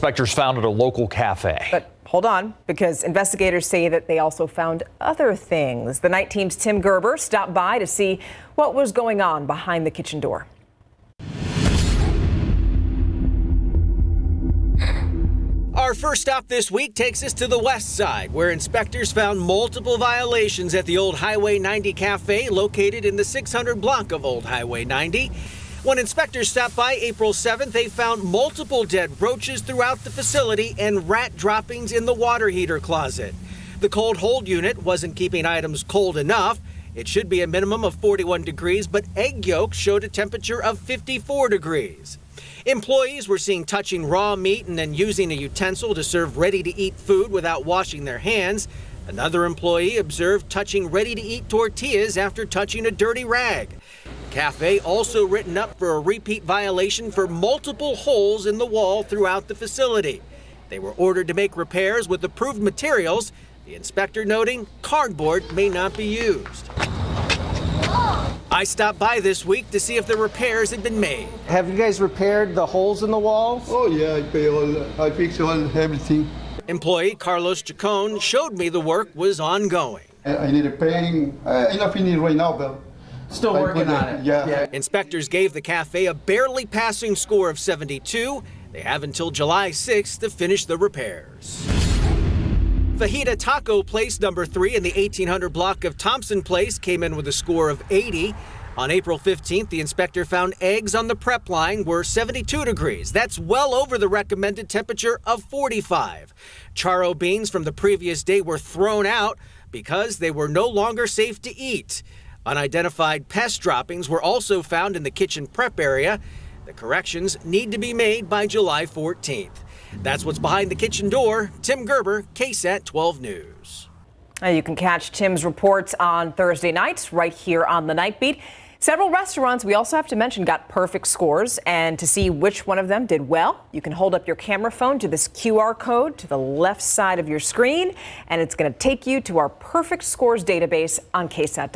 inspectors found at a local cafe. But hold on, because investigators say that they also found other things. The night team's Tim Gerber stopped by to see what was going on behind the kitchen door. Our first stop this week takes us to the west side, where inspectors found multiple violations at the Old Highway 90 Cafe located in the 600 block of Old Highway 90. When inspectors stopped by April 7th, they found multiple dead roaches throughout the facility and rat droppings in the water heater closet. The cold hold unit wasn't keeping items cold enough. It should be a minimum of 41 degrees, but egg yolks showed a temperature of 54 degrees. Employees were seen touching raw meat and then using a utensil to serve ready-to-eat food without washing their hands. Another employee observed touching ready-to-eat tortillas after touching a dirty rag. The cafe also written up for a repeat violation for multiple holes in the wall throughout the facility. They were ordered to make repairs with approved materials, the inspector noting cardboard may not be used. I stopped by this week to see if the repairs had been made. Have you guys repaired the holes in the walls? Oh yeah, I fix everything. Employee Carlos Chacon showed me the work was ongoing. I need a painting. I'm not finished right now, but Still working on it. Yeah. Inspectors gave the cafe a barely passing score of 72. They have until July 6th to finish the repairs. Fajita Taco Place number 3 in the 1800 block of Thompson Place came in with a score of 80. On April 15th, the inspector found eggs on the prep line were 72 degrees. That's well over the recommended temperature of 45. Charro beans from the previous day were thrown out because they were no longer safe to eat. Unidentified pest droppings were also found in the kitchen prep area. The corrections need to be made by July 14th. That's what's behind the kitchen door. Tim Gerber, KSAT 12 News. You can catch Tim's reports on Thursday nights right here on the Night Beat. Several restaurants, we also have to mention, got perfect scores. And to see which one of them did well, you can hold up your camera phone to this QR code to the left side of your screen, and it's going to take you to our perfect scores database on KSAT.com.